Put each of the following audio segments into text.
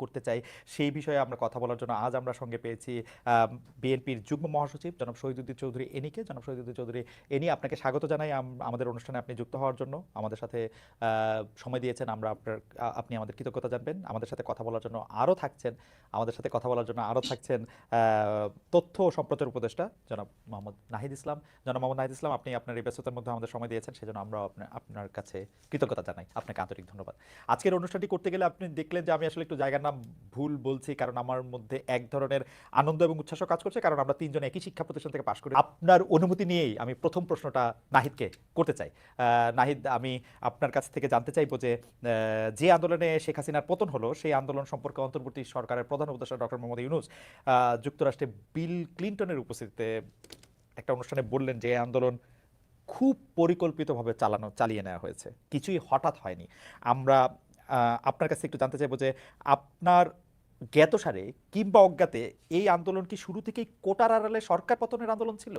করতে চাই, সেই বিষয়ে আমরা কথা বলার জন্য আজ আমরা সঙ্গে পেয়েছি বিএনপির যুগ্ম মহাসচিব জনাব শহীদুদ্দীন চৌধুরী এনিকে। জনাব শহীদুদ্দীন চৌধুরী এনি, আপনাকে স্বাগত জানাই আমাদের অনুষ্ঠানে আপনি যুক্ত হওয়ার জন্য, আমাদের সাথে সময় দিয়েছেন। আপনি আমাদের কৃতজ্ঞতা জানবেন। আমাদের সাথে কথা বলার জন্য আরও থাকছেন তথ্য ও সম্প্রচার উপদেষ্টা জনাব মোহাম্মদ নাহিদ ইসলাম। জনাব মোহাম্মদ নাহিদ ইসলাম, আপনি আপনার এই ব্যস্ততার মধ্যে আমাদের সময় দিয়েছেন, সেজন্য আমরা আপনার কাছে কৃতজ্ঞতা জানাই। আপনাকে আন্তরিক ধন্যবাদ। আজকের অনুষ্ঠানটি করতে গেলে আপনি দেখলেন যে আমি আসলে একটু জায়গার নাম ভুল বলছি, কারণ আমার মধ্যে এক ধরনের আনন্দ এবং উচ্ছ্বাসও কাজ করছে, কারণ আমরা তিনজন একই শিক্ষা প্রতিষ্ঠান থেকে পাশ করি। আপনার অনুমতি নিয়েই আমি প্রথম প্রশ্নটা নাহিদকে করতে চাই। নাহিদ, আমি আপনার কাছ থেকে জানতে চাইবো যে আন্দোলনে শেখ হাসিনার পতন হলো, সেই আন্দোলন সম্পর্কে অন্তর্বর্তী সরকারের প্রধান উপদেষ্টা ডক্টর মোহাম্মদ ইউনূস যুক্তরাষ্ট্রে বিল ক্লিনটনের উপস্থিতিতে একটা অনুষ্ঠানে বললেন যে এই আন্দোলন খুব পরিকল্পিতভাবে চালিয়ে নেওয়া হয়েছে, কিছুই হঠাৎ হয়নি। আমরা আপনার কাছে একটু জানতে চাইবো যে আপনার জ্ঞাতসারে কিংবা অজ্ঞাতে এই আন্দোলন কি শুরু থেকেই কোটার আড়ালে সরকার পতনের আন্দোলন ছিল?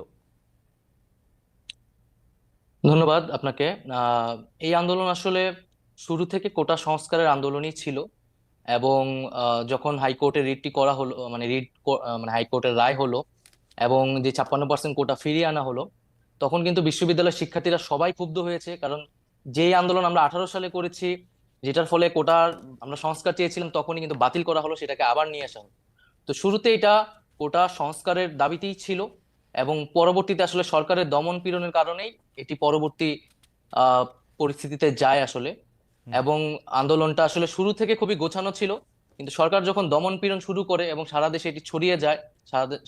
ধন্যবাদ আপনাকে। আহ, এই আন্দোলন আসলে শুরু থেকে কোটা সংস্কারের আন্দোলনই ছিল। এবং যখন হাইকোর্টে রিটটি করা হলো, মানে মানে হাইকোর্টের রায় হলো এবং যে 56% কোটা ফিরিয়ে আনা হলো, তখন কিন্তু বিশ্ববিদ্যালয়ের শিক্ষার্থীরা সবাই ক্ষুব্ধ হয়েছে। কারণ যেই আন্দোলন আমরা 18 সালে করেছি, যেটার ফলে কোটার আমরা সংস্কার চেয়েছিলাম, তখনই কিন্তু বাতিল করা হলো, সেটাকে আবার নিয়ে আসা হলো। তো শুরুতে এটা কোটা সংস্কারের দাবিতেই ছিল, এবং পরবর্তীতে আসলে সরকারের দমন পীড়নের কারণেই এটি পরবর্তী আহ পরিস্থিতিতে যায় আসলে। হুম। এবং আন্দোলনটা আসলে শুরু থেকে খুবই গোছানো ছিল, কিন্তু সরকার যখন দমন পীড়ন শুরু করে এবং সারা দেশে এটি ছড়িয়ে যায়,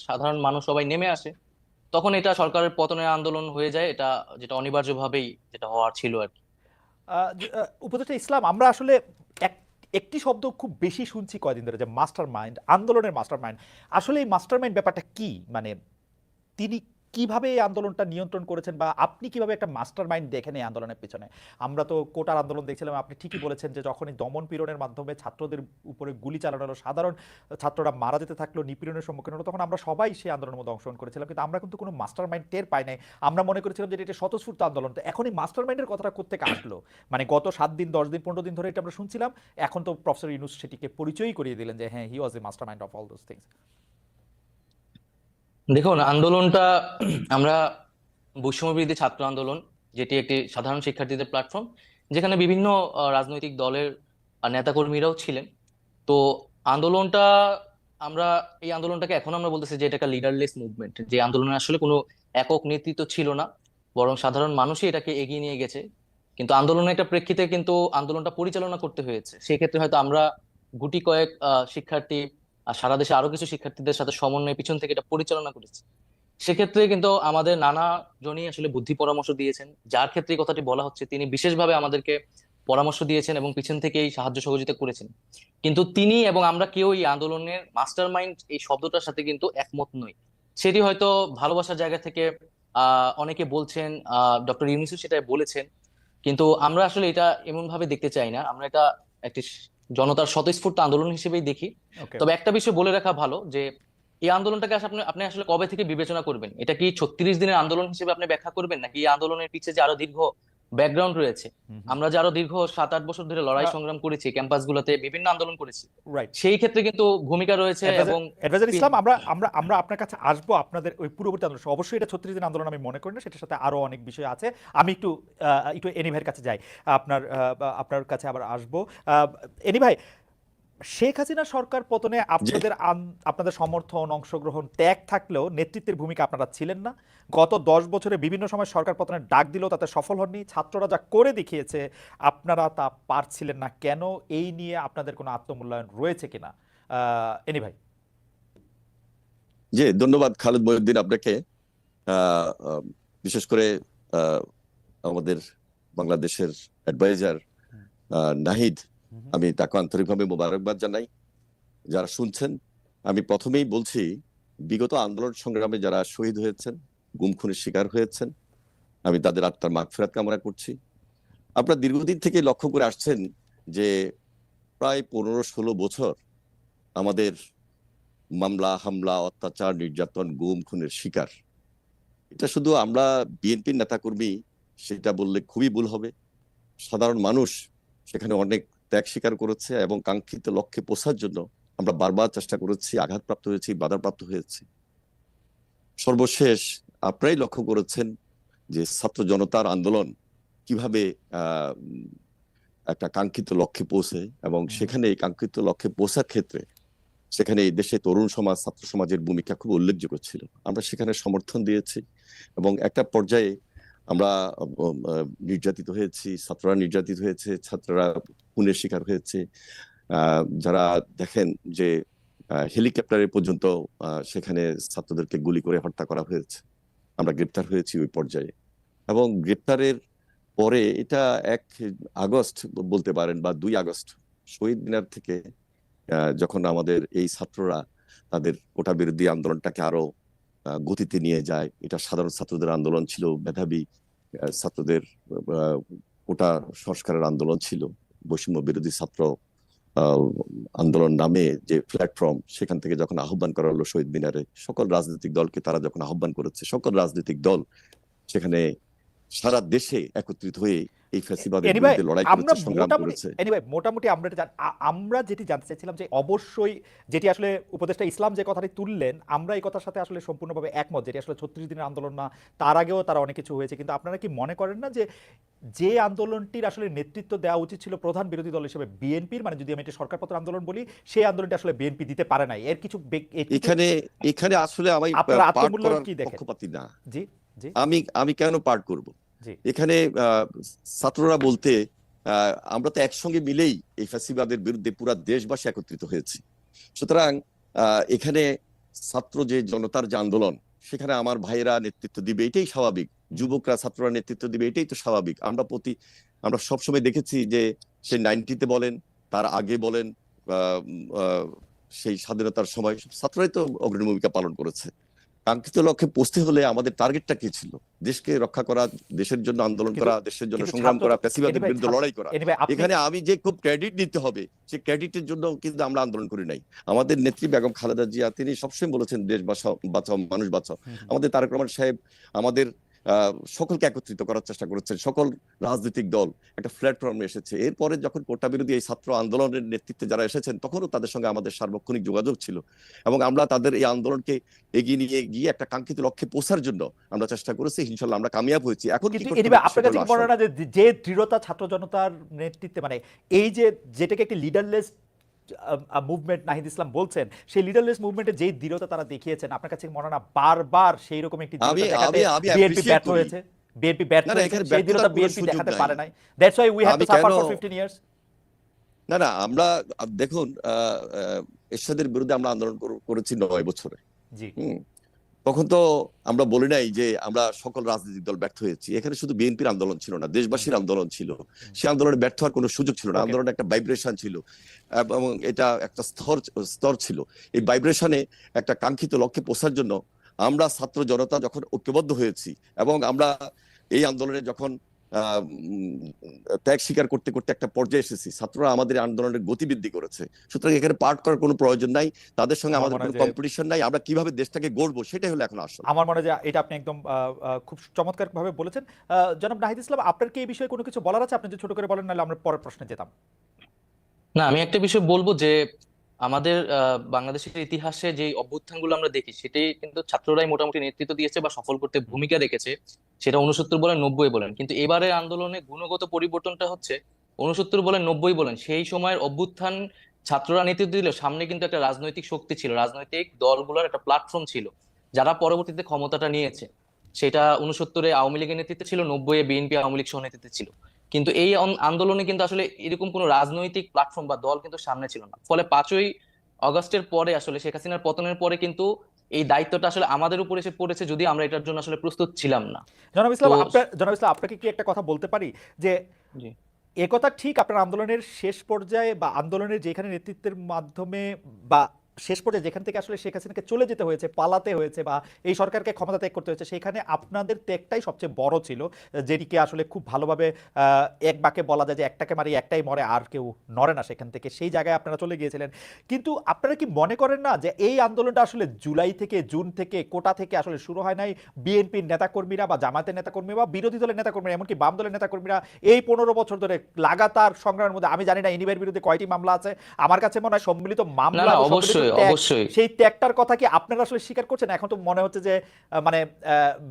সাধারণ মানুষ সবাই নেমে আসে, তখন এটা সরকারের পতনের আন্দোলন হয়ে যায়। এটা যেটা অনিবার্যভাবেই যেটা হওয়ার ছিল আর কি। উপদেষ্টা ইসলাম, আমরা আসলে একটি শব্দ খুব বেশি শুনছি কয়দিন ধরে, যে মাস্টার মাইন্ড, আন্দোলনের মাস্টার মাইন্ড। আসলে এই মাস্টার মাইন্ড ব্যাপারটা কি? মানে তিনি কিভাবে এই আন্দোলনটা নিয়ন্ত্রণ করেছেন, বা আপনি কিভাবে একটা মাস্টার মাইন্ড দেখেন এই আন্দোলনের পিছনে? আমরা তো কোটার আন্দোলন দেখছিলাম, আপনি ঠিকই বলেছেন যে যখনই দমন পীড়নের মাধ্যমে ছাত্রদের উপরে গুলি চালানো হলো, সাধারণ ছাত্ররা মারা যেতে থাকলো, নিপীড়নের সম্মুখীন হলো, তখন আমরা সবাই সেই আন্দোলনের মধ্যে অংশগ্রহণ করেছিলাম, কিন্তু আমরা কিন্তু কোনো মাস্টার মাইন্ড টের পাই নাই। আমরা মনে করেছিলাম যে এটা স্বতঃস্ফূর্ত আন্দোলন। তো এখন এই মাস্টার মাইন্ডের কথাটা কোত্থেকে আসলো? মানে গত 7 দিন, 10 দিন, 15 দিন ধরে এটা আমরা শুনছিলাম, এখন তো প্রফেসর ইউনূস সেটিকে পরিচয়ই করিয়ে দিলেন যে হ্যাঁ, he was a mastermind of all those things. দেখুন, আন্দোলনটা আমরা বৈষম্যবিরোধী ছাত্র আন্দোলন, যেটি একটি সাধারণ শিক্ষার্থীদের প্ল্যাটফর্ম, যেখানে বিভিন্ন রাজনৈতিক দলের নেতাকর্মীরাও ছিলেন। তো আন্দোলনটা আমরা এই আন্দোলনটাকে এখন আমরা বলতেছি যে এটা একটা লিডারলেস মুভমেন্ট, যে আন্দোলনে আসলে কোনো একক নেতৃত্ব ছিল না, বরং সাধারণ মানুষই এটাকে এগিয়ে নিয়ে গেছে। কিন্তু আন্দোলনের একটা প্রেক্ষিতে কিন্তু আন্দোলনটা পরিচালনা করতে হয়েছে। সেক্ষেত্রে হয়তো আমরা গুটি কয়েক শিক্ষার্থী আর সারা দেশে আরো কিছু শিক্ষার্থীদের সাথে সমন্বয়ে পিছন থেকে এটা পরিচালনা করেছি। সেক্ষেত্রে কিন্তু আমাদের নানা জনই আসলে বুদ্ধি পরামর্শ দিয়েছেন। যার ক্ষেত্রে এই কথাটি বলা হচ্ছে, তিনি বিশেষভাবে আমাদেরকে পরামর্শ দিয়েছেন এবং পিছন থেকেই সাহায্য সহযোগিতা করেছেন। কিন্তু তিনি এবং আমরা কেউ এই আন্দোলনের মাস্টার মাইন্ড এই শব্দটার সাথে কিন্তু একমত নই। সেটি হয়তো ভালোবাসার জায়গা থেকে অনেকে বলছেন, ডক্টর ইউনূসও সেটা বলেছেন, কিন্তু আমরা আসলে এটা এমন ভাবে দেখতে চাই না। আমরা এটা একটি জনতার স্বতঃস্ফূর্ত আন্দোলন হিসেবেই দেখি। ওকে। তবে একটা বিষয় বলে রাখা ভালো, যে এই আন্দোলনটাকে আসলে আপনি আপনি আসলে কবে থেকে বিবেচনা করবেন? এটা কি 36 দিনের আন্দোলন হিসেবে আপনি ব্যাখ্যা করবেন, নাকি এই আন্দোলনের পিছিয়ে যে আরো দীর্ঘ ব্যাকগ্রাউন্ড রয়েছে? হুম হুম। আমরা যে আরো দীর্ঘ 7-8 বছর ধরে লড়াই সংগ্রাম করেছি, ক্যাম্পাসগুলোতে বিভিন্ন আন্দোলন করেছি, রাইট। সেই ক্ষেত্রে কিন্তু ভূমিকা রয়েছে। অ্যাডভাইজার এবং অ্যাডভাইজার ইসলাম, আমরা আমরা আমরা আপনার কাছে আসবো আপনাদের ওই পূর্ববর্তী আন্দোলন। অবশ্যই এটা 36 দিন আন্দোলন আমি মনে করি না, সেটার সাথে আরো অনেক বিষয় আছে। আমি একটু এনি ভাইয়ের কাছে যাই, আপনার কাছে আবার আসবো। এনি ভাই, শেখ হাসিনা সরকার পতনে জি। আপনাদের সমর্থন, অংশগ্রহণ, ত্যাগ থাকলেও নেতৃত্বের ভূমিকা আপনারা ছিলেন না। গত 10 বছরে বিভিন্ন সময় সরকার পতনের ডাক দিলেও তাতে সফল হননি। ছাত্ররা যা করে দেখিয়েছে আপনারা তা পারছিলেন না কেন? এই নিয়ে আপনাদের কোনো আত্মমূল্যায়ন রয়েছে কিনা? এনি ভাই। জি, ধন্যবাদ খালেদ মহিউদ্দিন আপনাকে। আহ, আহ, বিশেষ করে আহ, আমাদের বাংলাদেশের অ্যাডভাইজার নাহিদ, আমি তাকে আন্তরিকভাবে মোবারকবাদ জানাই। যারা শুনছেন, আমি প্রথমেই বলছি, বিগত আন্দোলন সংগ্রামে যারা শহীদ হয়েছেন, গুম খুনের শিকার হয়েছেন, আমি তাদের আত্মার মাগফিরাত কামনা করছি। আপনারা দীর্ঘদিন থেকে লক্ষ্য করে আসছেন যে প্রায় 15-16 বছর আমাদের মামলা, হামলা, অত্যাচার, নির্যাতন, গুম খুনের শিকার। এটা শুধু আমরা বিএনপির নেতাকর্মী সেটা বললে খুবই ভুল হবে। সাধারণ মানুষ সেখানে অনেক ত্যাগ স্বীকার করেছে এবং কাঙ্ক্ষিত লক্ষ্যে পৌঁছার জন্য আমরা বারবার চেষ্টা করেছি, আঘাতপ্রাপ্ত হয়েছি, বাধাপ্রাপ্ত হয়েছি। সর্বশেষ আপনারাই লক্ষ্য করেছেন যে ছাত্র জনতার আন্দোলন কিভাবে একটা কাঙ্ক্ষিত লক্ষ্যে পৌঁছে, এবং সেখানে এই কাঙ্ক্ষিত লক্ষ্যে পৌঁছার ক্ষেত্রে সেখানে এই দেশে তরুণ সমাজ, ছাত্র সমাজের ভূমিকা খুব উল্লেখযোগ্য ছিল। আমরা সেখানে সমর্থন দিয়েছি এবং একটা পর্যায়ে আমরা নির্যাতিত হয়েছি, ছাত্ররা নির্যাতিত হয়েছে, ছাত্ররা খুনের শিকার হয়েছে। যারা দেখেন যে হেলিকপ্টারে পর্যন্ত সেখানে ছাত্রদেরকে গুলি করে হত্যা করা হয়েছে, আমরা গ্রেপ্তার হয়েছি ওই পর্যায়ে। এবং গ্রেপ্তারের পরে এটা 1 আগস্ট বলতে পারেন বা 2 আগস্ট শহীদ মিনার থেকে যখন আমাদের এই ছাত্ররা তাদের কোটা বিরোধী আন্দোলনটাকে আরো গতিতে নিয়ে যায়, এটা সাধারণ ছাত্রদের আন্দোলন ছিল, মেধাবী ছাত্রদের কোটা সংস্কারের আন্দোলন ছিল, বৈষম্য বিরোধী ছাত্র আন্দোলন নামে যে প্ল্যাটফর্ম, সেখান থেকে যখন আহ্বান করা হলো শহীদ মিনারে, সকল রাজনৈতিক দলকে তারা যখন আহ্বান করেছে, সকল রাজনৈতিক দল সেখানে সারা দেশে একত্রিত হয়ে এই ফ্যাসিবাদের বিরুদ্ধে লড়াই করেছে, সংগ্রাম করেছে। মোটামুটি আমরা যেটি জানতে চাইছিলাম যে অবশ্যই যেটি আসলে উপদেষ্টা ইসলাম যে কথাটি তুললেন, আমরা এই কথার সাথে আসলে সম্পূর্ণভাবে একমত, যেটি আসলে 36 দিনের আন্দোলন না, তার আগেও তারা অনেক কিছু হয়েছে। কিন্তু আপনারা কি মনে করেন না যে আন্দোলনটির আসলে নেতৃত্ব দেওয়া উচিত ছিল প্রধান বিরোধী দল হিসেবে বিএনপির, মানে যদি আমি এটা সরকারপন্থী আন্দোলন বলি, সেই আন্দোলনটি আসলে বিএনপি দিতে পারে নাই? এর কিছু এখানে আসলে আমি পার্ট করার পক্ষপাতী না। জি জি, আমি কেন পার্ট করব? এখানে ছাত্ররা বলতে আমরা তো একসঙ্গে মিলেই এই ফ্যাসিবাদের বিরুদ্ধে পুরা দেশবাসী একত্রিত হয়েছি। সুতরাং এখানে ছাত্র যে জনতার যে আন্দোলন, সেখানে আমার ভাইয়েরা নেতৃত্ব দিবে, এটাই স্বাভাবিক। যুবকরা, ছাত্ররা নেতৃত্ব দিবে, এটাই তো স্বাভাবিক। আমরা সবসময় দেখেছি যে সেই 90-তে বলেন, তার আগে বলেন, সেই স্বাধীনতার সময় ছাত্ররাই তো অগ্রণী ভূমিকা পালন করেছে। কাঙ্ক্ষিত লক্ষ্যে পৌঁছতে হলে আমাদের টার্গেটটা কি ছিল? দেশকে রক্ষা করা, দেশের জন্য আন্দোলন করা, দেশের জন্য সংগ্রাম করা, ফ্যাসিবাদের বিরুদ্ধে লড়াই করা। এখানে আমি যে খুব ক্রেডিট নিতে হবে, সেই ক্রেডিটের জন্য কিন্তু আমরা আন্দোলন করি নাই। আমাদের নেত্রী বেগম খালেদা জিয়া তিনি সবসময় বলেছেন দেশ বাঁচাও, মানুষ বাঁচাও। আমাদের তারেক রহমান সাহেব আমাদের সকলকে একত্রিত করার চেষ্টা করেছেন, সকল রাজনৈতিক দল একটা প্ল্যাটফর্মে এসেছে। এরপরে যখন কোটা বিরোধী এই ছাত্র আন্দোলনের নেতৃত্বে যারা এসেছেন, তখনও তাদের সঙ্গে আমাদের সার্বক্ষণিক যোগাযোগ ছিল এবং আমরা তাদের এই আন্দোলনকে এগিয়ে নিয়ে গিয়ে একটা কাঙ্ক্ষিত লক্ষ্যে পৌঁছার জন্য আমরা চেষ্টা করেছি। ইনশাল্লাহ আমরা কামিয়াব হয়েছি। এখন আপনার কাছে মনে হয় না যে দৃঢ়তা ছাত্র জনতার নেতৃত্বে, মানে এই যেটাকে একটি লিডারলেস মুভমেন্ট নাহিদ ইসলাম বলছেন, সেই লিডারলেস মুভমেন্টে যে দৃঢ়তা তারা দেখিয়েছেন, আপনার কাছে মনে হয় না বারবার সেই রকম একটি বিএনপি ব্যর্থ হয়েছে? বিএনপি ব্যর্থ হয়েছে, সেই দৃঢ়তা বিএনপি দেখাতে পারে নাই। That's why we have to suffer for 15 years. না, আমরা দেখুন, এরশাদের বিরুদ্ধে আমরা আন্দোলন করেছি 9 বছরে। জি, তখন তো আমরা বলি নাই যে আমরা সকল রাজনৈতিক দল ব্যর্থ হয়েছি। এখানে শুধু বিএনপির আন্দোলন ছিল না, দেশবাসীর আন্দোলন ছিল। সে আন্দোলনে ব্যর্থ হওয়ার কোনো সুযোগ ছিল না। আন্দোলনে একটা ভাইব্রেশন ছিল এবং এটা একটা স্তর ছিল। এই ভাইব্রেশনে একটা কাঙ্ক্ষিত লক্ষ্যে পৌঁছার জন্য আমরা ছাত্র জনতা যখন ঐক্যবদ্ধ হয়েছি এবং আমরা এই আন্দোলনে যখন ত্যাগ স্বীকার করতে করতে একটা পর্যায়ে এসেছি, ছাত্ররা আমাদের আন্দোলনের গতিবৃদ্ধি করেছে। সুতরাং এখানে পার্ট করার কোনো প্রয়োজন নাই, তাদের সঙ্গে আমাদের কোনো কম্পিটিশন নাই। আমরা কিভাবে দেশটাকে গড়বো সেটাই হলো এখন আসল। আমার মনে হয় যে এটা আপনি একদম খুব চমৎকার ভাবে বলেছেন। জনাব নাহিদ ইসলাম, আপনার কি এই বিষয়ে কোনো কিছু বলার আছে? আপনি যদি ছোট করে বলেন, নাহলে আমরা পরের প্রশ্নে যেতাম। না, আমি একটা বিষয় বলবো যে আমাদের বাংলাদেশের ইতিহাসে যে অভ্যুত্থানগুলো আমরা দেখি, সেটাই কিন্তু ছাত্ররাই মোটামুটি নেতৃত্ব দিয়েছে বা সফল করতে ভূমিকা রেখেছে। সেটা 69 বলেন, 90 বলেন। কিন্তু এবারে আন্দোলনে গুণগত পরিবর্তনটা হচ্ছে 69 বলেন, 90 বলেন, সেই সময়ের অভ্যুত্থান ছাত্ররা নেতৃত্ব দিলে সামনে কিন্তু একটা রাজনৈতিক শক্তি ছিল, রাজনৈতিক দলগুলোর একটা প্ল্যাটফর্ম ছিল, যারা পরবর্তীতে ক্ষমতাটা নিয়েছে। সেটা 69-এ আওয়ামী লীগের নেতৃত্বে ছিল, 90-এ বিএনপি আওয়ামী লীগ সহ নেতৃত্বে ছিল। কিন্তু এই আন্দোলনে কিন্তু আসলে এরকম কোনো রাজনৈতিক প্ল্যাটফর্ম বা দল কিন্তু সামনে ছিল না। ফলে 5ই আগস্টের পরে আসলে শেখ হাসিনার পতনের পরে কিন্তু এই দায়িত্বটা আসলে আমাদের উপর এসে পড়েছে, যদি আমরা এটার জন্য আসলে প্রস্তুত ছিলাম না। জনাব ইসলাম, আপনাকে কি একটা কথা বলতে পারি যে একথা ঠিক আপনার আন্দোলনের শেষ পর্যায়ে বা আন্দোলনের যেখানে নেতৃত্বের মাধ্যমে বা শেষ পর্যায়ে যেখান থেকে আসলে শেখ হাসিনাকে চলে যেতে হয়েছে, পালাতে হয়েছে, বা এই সরকারকে ক্ষমতা ত্যাগ করতে হয়েছে, সেখানে আপনাদের ত্যাগটাই সবচেয়ে বড় ছিল, যেটিকে আসলে খুব ভালোভাবে এক বাক্যে বলা যায় যে একটাকে মারি একটাই মরে, আর কেউ নড়ে না সেখান থেকে, সেই জায়গায় আপনারা চলে গিয়েছিলেন। কিন্তু আপনারা কি মনে করেন না যে এই আন্দোলনটা আসলে জুলাই থেকে, জুন থেকে, কোটা থেকে আসলে শুরু হয় নাই? বিএনপির নেতাকর্মীরা বা জামায়াতের নেতাকর্মী বা বিরোধী দলের নেতাকর্মীরা, এমনকি বাম দলের নেতাকর্মীরা এই 15 বছর ধরে লাগাতার সংগ্রামের মধ্যে, আমি জানি না এনিভাইয়ের বিরুদ্ধে কয়টি মামলা আছে, আমার কাছে মনে হয় সম্মিলিত না মামলা না, এবং সম্মিলিত অবশ্যই ত্যাগ, অবশ্যই। সেই ত্যাগটার কথা কি আপনারা আসলে স্বীকার করছেন? এখন তো মনে হচ্ছে যে মানে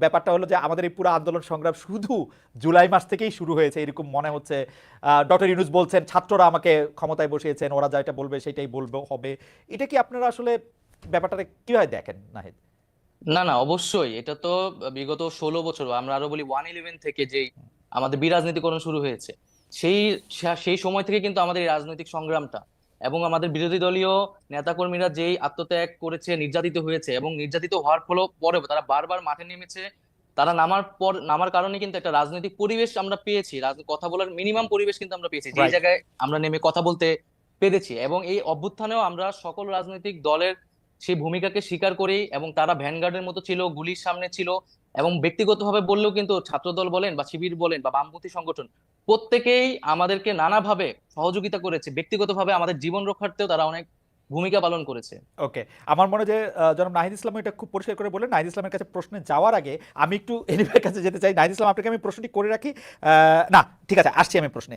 ব্যাপারটা হলো যে আমাদের এই পুরো আন্দোলন সংগ্রাম শুধু জুলাই মাস থেকেই শুরু হয়েছে এরকম মনে হচ্ছে। ডক্টর ইউনূস বলছেন ছাত্ররা আমাকে ক্ষমতায় বসিয়েছেন, ওরা যেটা বলবে সেটাই বলবে হবে। এটা কি আপনারা আসলে ব্যাপারটা কিভাবে দেখেন নাহিদ? না না, অবশ্যই এটা তো বিগত 16 বছর, আমরা আরো বলি 111 থেকে যে আমাদের বিরাজনীতিকরণ শুরু হয়েছে, সেই সেই সময় থেকে কিন্তু আমাদের এই রাজনৈতিক সংগ্রামটা, এবং আমাদের বিরোধী দলীয় নেতাকর্মীরা যেই আত্মত্যাগ করেছে, নির্যাতিত হয়েছে, এবং নির্যাতিত হওয়ার পরেও তারা বারবার মাঠে নেমেছে। তারা নামার কারণে কিন্তু একটা রাজনৈতিক পরিবেশ আমরা পেয়েছি, কথা বলার মিনিমাম পরিবেশ কিন্তু আমরা পেয়েছি, যেই রাইট। জায়গায় আমরা নেমে কথা বলতে পেরেছি। এবং এই অভ্যুত্থানেও আমরা সকল রাজনৈতিক দলের সেই ভূমিকাকে স্বীকার করি, এবং তারা ভ্যানগার্ডের মতো ছিল, গুলির সামনে ছিল। এবং ব্যক্তিগতভাবে বললেও কিন্তু ছাত্রদল বলেন বা শিবির বলেন বা বামপন্থী সংগঠন, প্রত্যেকেই আমাদেরকে নানাভাবে সহযোগিতা করেছে। ব্যক্তিগতভাবে আমাদের জীবন রক্ষার্থেও তারা অনেক ভূমিকা পালন করেছে। ওকে, আমার মনে হয় যে জনাব নাহিদ ইসলাম এটা খুব পরিষ্কার করে বলেন। নাহিদ ইসলামের কাছে প্রশ্নে যাওয়ার আগে আমি একটু এনিভাইয়ের কাছে যেতে চাই। নাহিদ ইসলাম, আপনাকে আমি প্রশ্নটি করে রাখি। না, ঠিক আছে, আসছি আমি প্রশ্নে।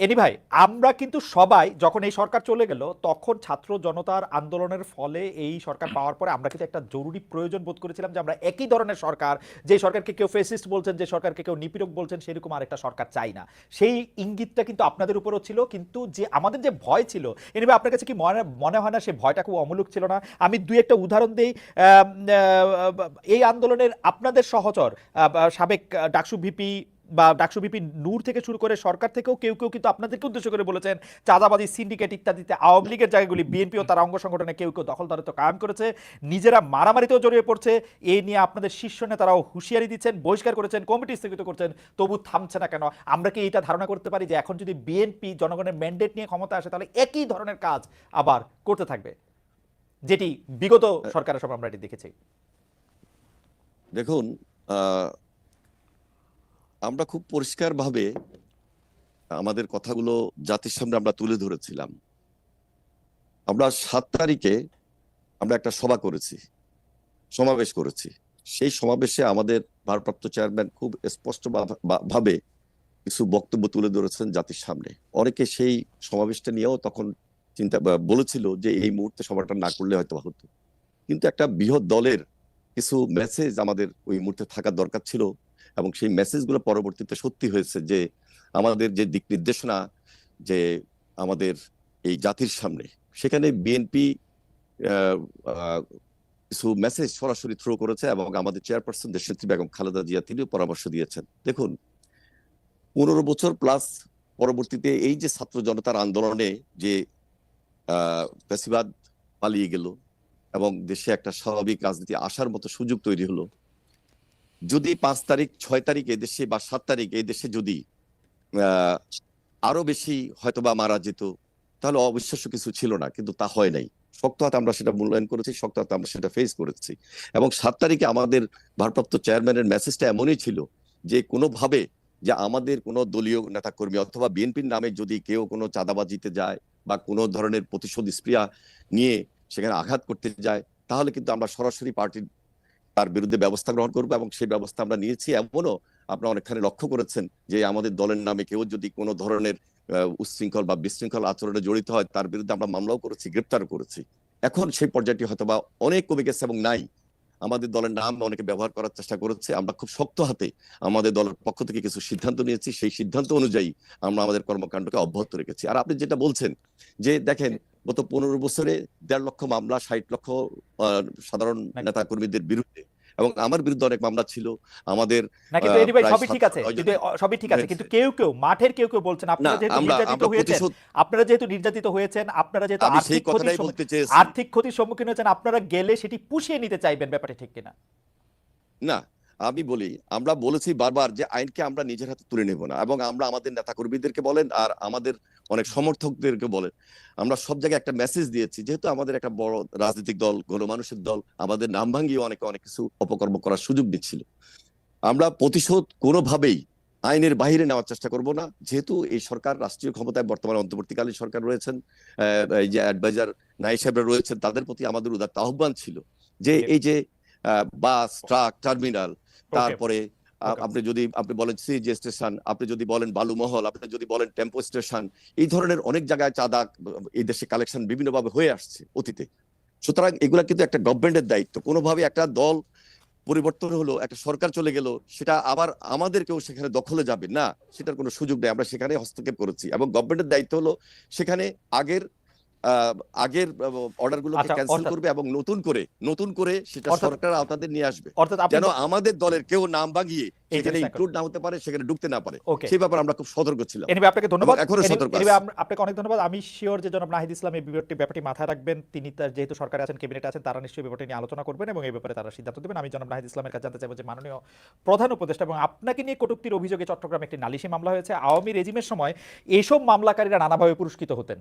এনি ভাই, আমরা কিন্তু সবাই যখন এই সরকার চলে গেল, তখন ছাত্র জনতার আন্দোলনের ফলে এই সরকার পাওয়ার পরে আমরা কিন্তু একটা জরুরি প্রয়োজন বোধ করেছিলাম যে আমরা একই ধরনের সরকার, যে সরকারকে কেউ ফেসিস্ট বলছেন, যে সরকারকে কেউ নিপীড়ক বলছেন, সেরকম আরেকটা সরকার চাই না। সেই ইঙ্গিতটা কিন্তু আপনাদের উপরও ছিল, কিন্তু যে আমাদের যে ভয় ছিল, এনি ভাই আপনার কাছে কি মনে হয় না সে ভয়টা খুব অমূলক ছিল না? আমি দুই একটা উদাহরণ দিই। এই আন্দোলনের আপনাদের সহচর সাবেক ডাকসু ভিপি বা ডাকসু ভিপি নূর থেকে শুরু করে সরকার থেকেও কেউ কেউ কিন্তু আপনাদেরকে উদ্দেশ্য করে বলেছেন চাঁদাবাজি, সিন্ডিকেট ইত্যাদিতে আওয়ামী লীগের জায়গাগুলি বিএনপি ও তার অঙ্গ সংগঠনে কেউ কেউ দখলদারিত্ব কায়েম করেছে, নিজেরা মারামারিতেও জড়িয়ে পড়ছে। এই নিয়ে আপনাদের শীর্ষ নেতারাও হুঁশিয়ারি দিচ্ছেন, বহিষ্কার করেছেন, কমিটি স্থগিত করছেন, তবু থামছে না কেন? আমরা কি এটা ধারণা করতে পারি যে এখন যদি বিএনপি জনগণের ম্যান্ডেট নিয়ে ক্ষমতা আসে, তাহলে একই ধরনের কাজ আবার করতে থাকবে, যেটি বিগত সরকারের সময় আমরা এটি দেখেছি? দেখুন, আমরা খুব পরিষ্কারভাবে আমাদের কথাগুলো জাতির সামনে আমরা তুলে ধরেছিলাম। আমরা 7 তারিখে আমরা একটা সভা করেছি, সমাবেশ করেছি। সেই সমাবেশে আমাদের ভারপ্রাপ্ত চেয়ারম্যান খুব স্পষ্ট ভাবে কিছু বক্তব্য তুলে ধরেছেন জাতির সামনে। অনেকে সেই সমাবেশটা নিয়েও তখন বলেছিল যে এই মুহূর্তে সভাটা না করলে হয়তো হতো, কিন্তু একটা বৃহৎ দলের কিছু মেসেজ আমাদের ওই মুহূর্তে থাকার দরকার ছিল, এবং সেই মেসেজগুলো পরবর্তীতে সত্যি হয়েছে যে আমাদের যে দিক নির্দেশনা যে আমাদের এই জাতির সামনে, সেখানে বিএনপি কিছু মেসেজ সরাসরি থ্রো করেছে, এবং আমাদের চেয়ারপারসন দেশনেত্রী বেগম খালেদা জিয়া তিনিও পরামর্শ দিয়েছেন। দেখুন, 15 বছর প্লাস পরবর্তীতে এই যে ছাত্র জনতার আন্দোলনে যে ফ্যাসিবাদ পালিয়ে গেল এবং দেশে একটা স্বাভাবিক রাজনীতি আসার মতো সুযোগ তৈরি হলো, যদি 5 তারিখ 6 তারিখ এই দেশে বা 7 তারিখ এই দেশে যদি আরো বেশি হয়তোবা মারা যেত, তাহলে অবিশ্বাস্য কিছু ছিল না, কিন্তু তা হয় নাই। শক্ত হাতে আমরা সেটা মূল্যায়ন করেছি, শক্ত হাতে আমরা সেটা ফেস করেছি। এবং 7 তারিখে আমাদের ভারপ্রাপ্ত চেয়ারম্যানের মেসেজটা এমনই ছিল যে কোনোভাবে যে আমাদের কোনো দলীয় নেতাকর্মী অথবা বিএনপির নামে যদি কেউ কোনো চাঁদাবাজিতে যায় বা কোনো ধরনের প্রতিশোধ স্পৃহা নিয়ে সেখানে আঘাত করতে যায়, তাহলে কিন্তু আমরা সরাসরি পার্টির তার বিরুদ্ধে ব্যবস্থা গ্রহণ করবো, এবং সেই ব্যবস্থা আমরা নিয়েছি। এমনও আপনারা অনেকখানি লক্ষ্য করেছেন যে আমাদের দলের নামে কেউ যদি কোনো ধরনের উচ্ছৃঙ্খল বা বিশৃঙ্খল আচরণে জড়িত হয়, তার বিরুদ্ধে আমরা মামলাও করেছি, গ্রেপ্তারও করেছি। এখন সেই পর্যায়টি হয়তোবা অনেক কমে গেছে এবং নাই। আমাদের দলের নাম অনেকে ব্যবহার করার চেষ্টা করেছে। আমরা খুব শক্ত হাতে আমাদের দলের পক্ষ থেকে কিছু সিদ্ধান্ত নিয়েছি, সেই সিদ্ধান্ত অনুযায়ী আমরা আমাদের কর্মকাণ্ডকে অব্যাহত রেখেছি। আর আপনি যেটা বলছেন যে দেখেন, গত 15 বছরে 1.5 লক্ষ মামলা, 60 লক্ষ সাধারণ নেতা কর্মীদের বিরুদ্ধে, এবং আমার বিরুদ্ধে অনেক মামলা ছিল। আমাদের না, কিন্তু এনি ভাই সবই ঠিক আছে, কিন্তু সবই ঠিক আছে, কিন্তু কেউ কেউ মাঠের কেউ কেউ বলছেন আপনারা যেহেতু নির্যাতিত হয়েছেন, আপনারা যেহেতু আর্থিক ক্ষতির সম্মুখীন হয়েছেন, আপনারা গেলে সেটি পুষিয়ে নিতে চাইবেন, ব্যাপারটা ঠিক কিনা? না, আমি বলি, আমরা বলেছি বারবার যে আইনকে আমরা নিজের হাতে তুলে নেব না, এবং আমরা আমাদের নেতাকর্মীদেরকে বলেন আর আমাদের অনেক সমর্থকদেরকে বলেন, আমরা সব জায়গায় একটা মেসেজ দিয়েছি, যেহেতু আমাদের একটা বড় রাজনৈতিক দল, গণমানুষের দল, আমাদের নাম ভাঙিয়ে অনেকে অনেক কিছু অপকর্ম করার সুযোগ দিচ্ছিল। আমরা প্রতিশোধ কোনোভাবেই আইনের বাইরে নেওয়ার চেষ্টা করব না, যেহেতু এই সরকার রাষ্ট্রীয় ক্ষমতায় বর্তমানে অন্তর্বর্তীকালীন সরকার রয়েছেন, এই যে অ্যাডভাইজার নাইব সাহেবরা রয়েছেন, তাদের প্রতি আমাদের উদাত্ত আহ্বান ছিল যে এই যে বাস, ট্রাক, টার্মিনাল, তারপরে আপনি বলেন সিএনজি স্টেশন, আপনি যদি বলেন বালুমহল, আপনি যদি বলেন টেম্পো স্টেশন, এই ধরনের অনেক জায়গায় চাঁদা এই দেশে কালেকশন বিভিন্নভাবে হয়ে আসছে অতীতে। সুতরাং এগুলা কিন্তু একটা গভর্নমেন্টের দায়িত্ব। কোনোভাবে একটা দল পরিবর্তন হলো, একটা সরকার চলে গেল, সেটা আবার আমাদেরকেও সেখানে দখলে যাবে না, সেটার কোনো সুযোগ নেই। আমরা সেখানে হস্তক্ষেপ করেছি এবং গভর্নমেন্টের দায়িত্ব হলো সেখানে আগের আগের অর্ডার গুলোকে আচ্ছা, ক্যান্সেল অর্থাৎ করবে এবং নতুন করে সেটা অর্থাৎ সরকার আওতাদের নিয়ে আসবে, অর্থাৎ আপনি যেন আমাদের দলের কেউ নাম ভাঙিয়ে এই সেখানে জিনিসটা ইনক্লুড না হতে পারে, সেখানে ঢুকতে না পারে। ওকে, সেই ব্যাপারে আমরা খুব সতর্ক ছিলাম এনিওয়ে আপনাকে ধন্যবাদ। এবং এখনো সতর্ক আছি। আপনাকে অনেক ধন্যবাদ। আমি শিওর যে জনাব নাহিদ ইসলাম এই ব্যাপারটি মাথায় রাখবেন। তিনি তার যেহেতু সরকারে আছেন, ক্যাবিনেটে আছেন, তারা নিশ্চয়ই ব্যাপারটি নিয়ে আলোচনা করবেন এবং এই ব্যাপারে তারা সিদ্ধান্ত দেবেন। আমি জনাব নাহিদ ইসলামের কাছে জানতে চাইবো যে মাননীয় প্রধান উপদেষ্টা, এবং আপনাকে নিয়ে কটূক্তির অভিযোগে চট্টগ্রামে একটি নালিশি মামলা হয়েছে। আওয়ামী রেজিমের সময় এইসব মামলাকারীরা নানাভাবে পুরস্কৃত হতেন,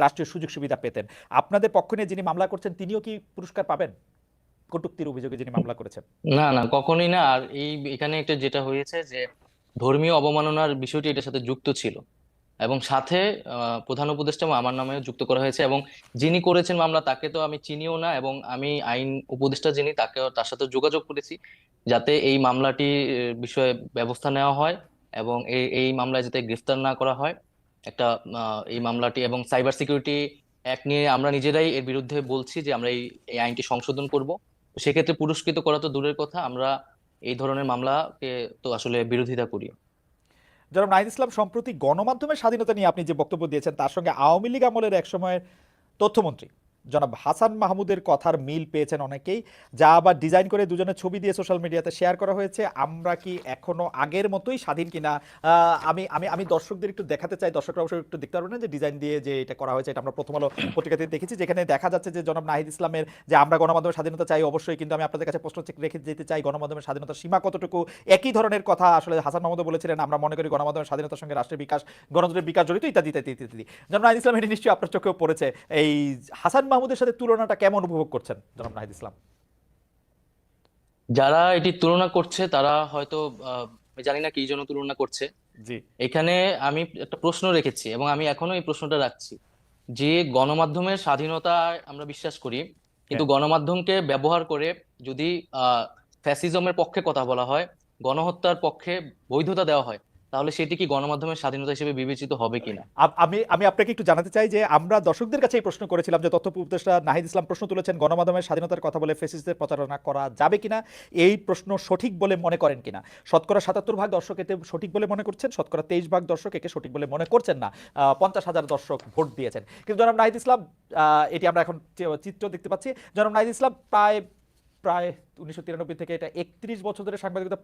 রাষ্ট্রীয় সুযোগ সুবিধা পেতেন। আপনাদের পক্ষ নিয়ে যিনি মামলা করছেন তিনিও কি পুরস্কার পাবেন, কটূক্তির অভিযোগে যিনি মামলা করেছেন? না না, কখনোই না। আর এখানে একটা যেটা হয়েছে যে ধর্মীয় অবমাননার বিষয়টি এটার সাথে যুক্ত ছিল, এবং সাথে প্রধান উপদেষ্টা এবং আমার নামেও যুক্ত করা হয়েছে। এবং যিনি করেছেন মামলা তাকে তো আমি চিনিও না, এবং আমি আইন উপদেষ্টা যিনি তার সাথে যোগাযোগ করেছি যাতে এই মামলাটি বিষয়ে ব্যবস্থা নেওয়া হয় এবং এই মামলায় যাতে গ্রেফতার না করা হয়। একটা এই মামলাটি এবং সাইবার সিকিউরিটি অ্যাক্ট নিয়ে আমরা নিজেরাই এর বিরুদ্ধে বলছি যে আমরা এই আইনটি সংশোধন করব। তো সেক্ষেত্রে পুরস্কৃত করা তো দূরের কথা, আমরা এই ধরনের মামলাকে তো আসলে বিরোধিতা করি। জনাব নাহিদ ইসলাম, সম্প্রতি গণমাধ্যমের স্বাধীনতা নিয়ে আপনি যে বক্তব্য দিয়েছেন তার সঙ্গে আওয়ামী লীগ আমলের একসময়ের তথ্যমন্ত্রী জনাব হাসান মাহমুদের কথার মিল পেয়েছেন অনেকেই, যা আবার ডিজাইন করে দুজনের ছবি দিয়ে সোশ্যাল মিডিয়াতে শেয়ার করা হয়েছে। আমরা কি এখনো আগের মতোই স্বাধীন কিনা? আমি আমি আমি দর্শকদের একটু দেখাতে চাই, দর্শকরা অবশ্যই একটু দেখতে পারবেন না যে ডিজাইন দিয়ে যে এটা করা হয়েছে, এটা আমরা প্রথম আলো পত্রিকাতে দেখেছি, যেখানে দেখা যাচ্ছে যে জনাব নাহিদ ইসলামের যে আমরা গণমাধ্যমের স্বাধীনতা চাই অবশ্যই, কিন্তু আমি আপনাদের কাছে প্রশ্ন রেখে যেতে চাই গণমাধ্যমের স্বাধীনতার সীমা কতটুকু। একই ধরনের কথা আসলে হাসান মাহমুদও বলেছিলেন, আমরা মনে করি গণমাধ্যমের স্বাধীনতার সঙ্গে রাষ্ট্রের বিকাশ, গণতন্ত্রের বিকাশ জড়িত, ইত্যাদি ইত্যাদি ইত্যাদি। জনাব নাহিদ ইসলাম, এটি নিশ্চয়ই আপনার চোখেও পড়েছে। এই হাসান মাহমুদের সাথে তুলনাটা কেমন উপভোগ করছেন জনাব নাহিদ ইসলাম? যারা এটি তুলনা করছে তারা হয়তো আমি জানি না কি জন্য তুলনা করছে। জি, এখানে আমি একটা প্রশ্ন রেখেছি এবং আমি এখনো এই প্রশ্নটা রাখছি যে গণমাধ্যমের স্বাধীনতায় আমরা বিশ্বাস করি, কিন্তু হ্যাঁ। গণমাধ্যমকে ব্যবহার করে যদি ফ্যাসিজমের পক্ষে কথা বলা হয়, গণহত্যার পক্ষে বৈধতা দেওয়া হয়, তাহলে সেটি কি গণমাধ্যমের স্বাধীনতা হিসেবে বিবেচিত হবে কিনা? আমি আমি আপনাকে একটু জানাতে চাই যে আমরা দর্শকদের কাছে এই প্রশ্ন করেছিলাম যে তথ্য উপদেষ্টা নাহিদ ইসলাম প্রশ্ন তুলেছেন গণমাধ্যমের স্বাধীনতার কথা বলে ফেসিস্টদের প্রচারণা করা যাবে কিনা, এই প্রশ্ন সঠিক বলে মনে করেন কিনা। শতকরা ৭৭% দর্শক এতে সঠিক বলে মনে করছেন, শতকরা 23% দর্শক একে সঠিক বলে মনে করছেন না। 50,000 দর্শক ভোট দিয়েছেন। কিন্তু জনাব নাহিদ ইসলাম, এটি আমরা এখন চিত্র দেখতে পাচ্ছি, জনাব নাহিদ ইসলাম প্রায় প্রায় 1993 থেকে এটা 31 বছর ধরে সাংবাদিকতা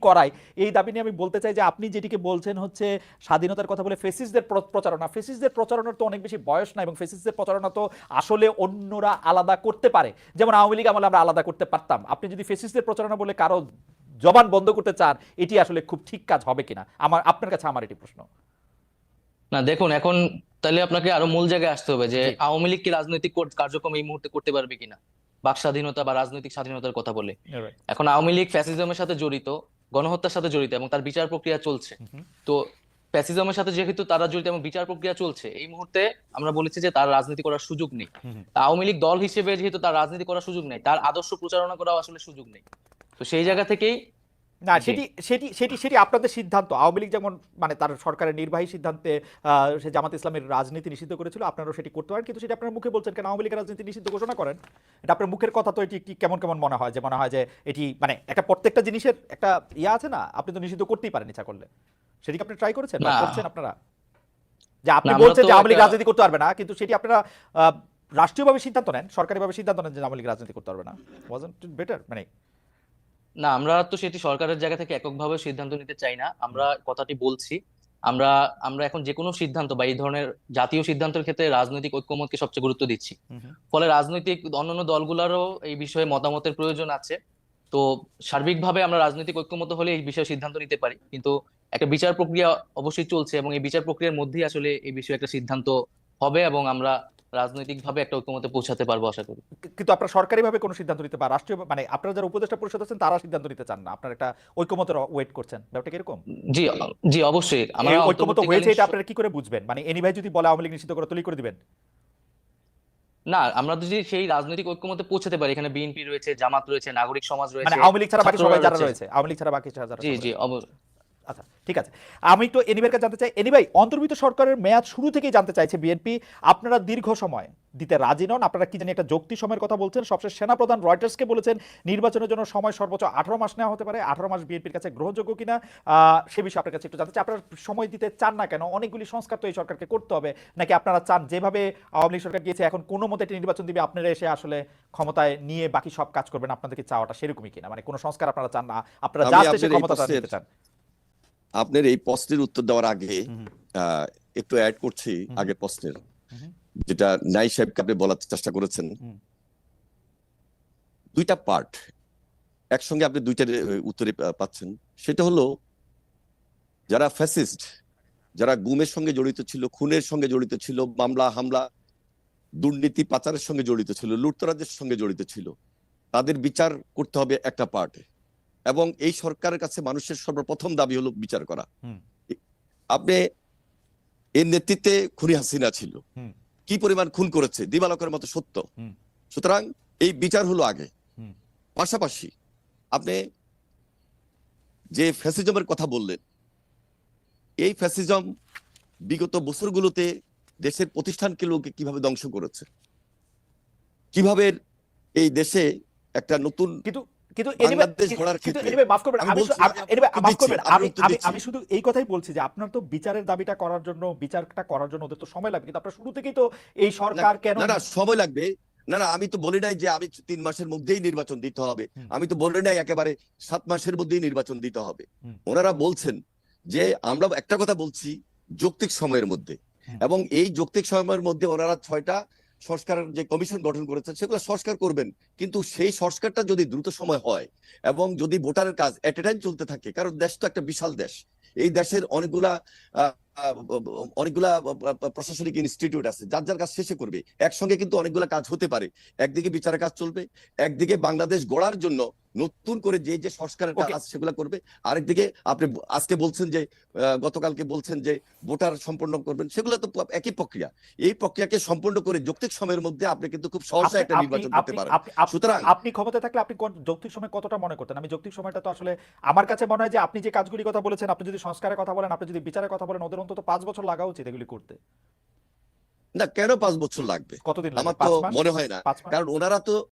করাই, এই দাবি নিয়ে আমি বলতে চাই যে আপনি যেটিকে বলছেন হচ্ছে স্বাধীনতার কথা বলে ফেসিস্টদের প্রচারণা। ফেসিস্টদের প্রচারণার তো অনেক বেশি বয়স না, এবং ফেসিস্টদের প্রচারণা তো আসলে অন্যরা আলাদা করতে পারে, যেমন আওয়ামী লীগ আমলে আমরা আলাদা করতে পারতাম। আপনি যদি ফেসিস্টদের প্রচারণা বলে কারো জবান বন্ধ করতে চান, এটি আসলে খুব ঠিক কাজ হবে কিনা, আপনার কাছে আমার এটি প্রশ্ন। না দেখুন, এখন তাহলে আপনাকে আরো মূল জায়গায় আসতে হবে যে জি, আওয়ামী লীগ কি রাজনৈতিক কার্যক্রম এই মুহূর্তে করতে পারবে কিনা বাক স্বাধীনতা বা রাজনৈতিক স্বাধীনতার কথা বলে। right. এখন আওয়ামী লীগ ফ্যাসিজমের সাথে জড়িত, গণহত্যার সাথে জড়িত, এবং তার বিচার প্রক্রিয়া চলছে। তো ফ্যাসিজমের সাথে যেহেতু তারা জড়িত এবং বিচার প্রক্রিয়া চলছে, এই মুহূর্তে আমরা বলেছি যে তার রাজনীতি করার সুযোগ নেই। তা আওয়ামী লীগ দল হিসেবে যেহেতু তার রাজনীতি করার সুযোগ নেই, তার আদর্শ প্রচারণা করাও আসলে সুযোগ নেই। তো সেই জায়গা থেকেই না, জি। সেটি আপনাদের সিদ্ধান্ত। আওয়ামী লীগ যেমন মানে তার সরকারের নির্বাহী সিদ্ধান্তে সে জামাত ইসলামের রাজনীতি নিষিদ্ধ করেছিল, আপনারাও সেটি করতে পারেন, কিন্তু সেটা আপনার মুখে বলছেন কেন আওয়ামী লীগের রাজনীতি নিষিদ্ধ ঘোষণা করেন? এটা আপনার মুখের কথা, তো এটি কি কেমন কেমন মনে হয়, যে মনে হয় যে এটি মানে একটা প্রত্যেকটা জিনিসের একটা ইয়ে আছে না, আপনি তো নিষিদ্ধ করতেই পারেন ইচ্ছা করলে। সেটি কি আপনি ট্রাই করেছেন বা না করছেন আপনারা? যে আপনি না, আমরা বলছেন তো যে আওয়ামী লীগ একটা রাজনীতি করতে পারবে না, কিন্তু সেটি আপনারা রাষ্ট্রীয়ভাবে সিদ্ধান্ত নেন, সরকারিভাবে সিদ্ধান্ত নেন যে আওয়ামী লীগ রাজনীতি করতে পারবে না। Wasn't it better? মানে না, আমরা তো সেটি সরকারের জায়গা থেকে এককভাবে সিদ্ধান্ত নিতে চাই না। আমরা কথাটি বলছি, আমরা আমরা এখন যে কোনো সিদ্ধান্ত বা এই ধরনের জাতীয় সিদ্ধান্তের ক্ষেত্রে রাজনৈতিক ঐক্যমতকে সবচেয়ে গুরুত্ব দিচ্ছি। ফলে রাজনৈতিক অন্যান্য দলগুলোরও এই বিষয়ে মতামতের প্রয়োজন আছে। তো সার্বিকভাবে আমরা রাজনৈতিক ঐক্যমত হলে এই বিষয়ে সিদ্ধান্ত নিতে পারি, কিন্তু একটা বিচার প্রক্রিয়া অবশ্যই চলছে, এবং এই বিচার প্রক্রিয়ার মধ্যেই আসলে এই বিষয়ে একটা সিদ্ধান্ত হবে, এবং আমরা রাজনৈতিকভাবে একটা ঐকমত্যে পৌঁছাতে পারবো আশা করি। কিন্তু আপনারা সরকারিভাবে কোনো সিদ্ধান্ত নিতে বা রাষ্ট্রীয় মানে আপনারা যারা উপদেষ্টা পরিষদ আছেন তারা সিদ্ধান্ত নিতে চান না, আপনারা একটা ঐকমত্যের ওয়েট করছেন, ব্যাপারটা কি এরকম? জি, জি অবশ্যই আমরা এই ঐকমত্য হয়েছে এটা অন্তর্বর্তীকালীন আপনারা কি করে বুঝবেন? মানে এনি ভাই যদি বলে আওয়ামী লীগ নিষিদ্ধ করে তৈরি করে দিবেন? না, আমরা যদি সেই রাজনৈতিক ঐক্যমত্যে পৌঁছাতে পারি, এখানে বিএনপি রয়েছে, জামাত রয়েছে, নাগরিক সমাজ মানে রয়েছে, আওয়ামী লীগ ছাড়া বাকি ছাত্ররা সবাই যারা রয়েছে। রয়েছে, আওয়ামী লীগ ছাড়া বাকি যারা জি, সবাই জি, রয়েছে। আচ্ছা ঠিক আছে, আমি তো এনিভাইয়ের কাছে জানতে চাই, এনিভাই অন্তর্বর্তী সরকারের মেয়াদ শুরু থেকেই জানতে চাইছে বিএনপি, আপনারা দীর্ঘ সময় দিতে রাজি নন, আপনারা কি জানি একটা যৌক্তিক সময়ের কথা বলছেন, সবশেষ সেনাপ্রধান রয়টার্সকে বলেছেন নির্বাচনের জন্য সময় সর্বোচ্চ 18 মাস নেওয়া হতে পারে, 18 মাস বিএনপির কাছে গ্রহণযোগ্য কিনা সে বিষয়ে আপনার কাছে একটু জানতে চাই। আপনারা সময় দিতে চান না কেন? অনেকগুলি সংস্কার তো এই সরকারকে করতে হবে, নাকি আপনারা চান যেভাবে আওয়ামী লীগ সরকার গিয়েছে এখন কোনো মতে একটি নির্বাচন দিবে, আপনারা এসে আসলে ক্ষমতায় নিয়ে বাকি সব কাজ করবেন, আপনাদেরকে চাওয়াটা সেরকমই কিনা, মানে কোনো সংস্কার আপনারা চান না, আপনারা আমি জাস্ট এসে আপনার এই ক্ষমতাটা প্রশ্নের নিতে চান? আপনার এই প্রশ্নের উত্তর দেওয়ার আগে হুম, একটু অ্যাড করছি হুম, আগের প্রশ্নের, হুম, যেটা নাই সাহেবকে আপনি বলার চেষ্টা করেছেন। হুম, দুইটা পার্ট একসঙ্গে আপনি দুইটার উত্তরে পাচ্ছেন। সেটা হলো যারা ফ্যাসিস্ট, যারা গুমের সঙ্গে জড়িত ছিল, খুনের সঙ্গে জড়িত ছিল, মামলা হামলা দুর্নীতি পাচারের সঙ্গে জড়িত ছিল, লুটতরাজের সঙ্গে জড়িত ছিল, তাদের বিচার করতে হবে একটা পার্টে, এবং এই সরকারের কাছে মানুষের সর্বপ্রথম দাবি হলো বিচার করা। হুম, আপনি এর নেতৃত্বে খুনি হাসিনা ছিল, হুম, কি পরিমাণ খুন করেছে দিবালকের মতো সত্য। হুম, সুতরাং এই বিচার হলো আগে। হুম, পাশাপাশি আপনি যে ফ্যাসিজমের কথা বললেন, এই ফ্যাসিজম বিগত বছরগুলোতে দেশের প্রতিষ্ঠানগুলোকে কিভাবে ধ্বংস করেছে, কিভাবে এই দেশে একটা নতুন কিন্তু কিন্তু বাংলাদেশ গড়ার কিন্তু ক্ষেত্রে anyway, মাফ করবেন, আমি আমি বলছি, anyway, উত্তর মাফ দিচ্ছি, করবেন, আমি উত্তর দিচ্ছি। আমি শুধু এই কথাই বলছি যে আপনার তো বিচারের দাবিটা করার জন্য, বিচারটা করার জন্য ওদের তো সময় লাগবে, কিন্তু আপনারা শুরু থেকেই তো এই সরকার কেন না না সময় লাগবে না, না আমি তো বলি নাই যে আমি 3 মাসের মধ্যেই নির্বাচন দিতে হবে, হুম, আমি তো বলি নাই একেবারে 7 মাসের মধ্যেই নির্বাচন দিতে হবে। হুম, ওনারা বলছেন যে আমরা একটা কথা বলছি যৌক্তিক সময়ের মধ্যে, হুম, এবং এই যৌক্তিক সময়ের মধ্যে ওনারা 6টা সংস্কারের যে কমিশন গঠন করেছেন সেগুলো সংস্কার করবেন, কিন্তু সেই সংস্কারটা যদি দ্রুত সময় হয় এবং যদি ভোটারের কাজ এট এ টাইম চলতে থাকে, কারণ দেশ তো একটা বিশাল দেশ, এই দেশের অনেকগুলা আহ, আহ, অনেকগুলা প্রশাসনিক ইনস্টিটিউট আছে, যার যার কাজ শেষে করবে, একসঙ্গে কিন্তু অনেকগুলা কাজ হতে পারে। একদিকে বিচারের কাজ চলবে, একদিকে বাংলাদেশ গড়ার জন্য নতুন করে যে যে সংস্কারের ওকে, কাজ সেগুলো করবে, আরেকদিকে আপনি আজকে বলছেন যে গতকালকে বলছেন যে ভোটার সম্পন্ন করবেন, সেগুলো তো একই প্রক্রিয়া। এই প্রক্রিয়াকে সম্পন্ন করে যৌক্তিক সময়ের মধ্যে আপনি কিন্তু খুব সহজে একটা নির্বাচন করতে পারেন। সুতরাং আপনি ক্ষমতায় থাকলে আপনি যৌক্তিক সময় কতটা মনে করতেন? আমি যৌক্তিক সময়টা তো আসলে আমার কাছে মনে হয় যে আপনি যে কাজগুলির কথা বলেছেন, আপনি যদি সংস্কারের কথা বলেন, আপনি যদি বিচারের কথা বলেন, ওদের অন্তত 5 বছর লাগা উচিত এগুলি করতে। না, কেন 5 বছর লাগবে? কতদিন লাগবে? আমার তো 5 মাস? মনে হয় না, 5 মাস? কারণ ওনারা তো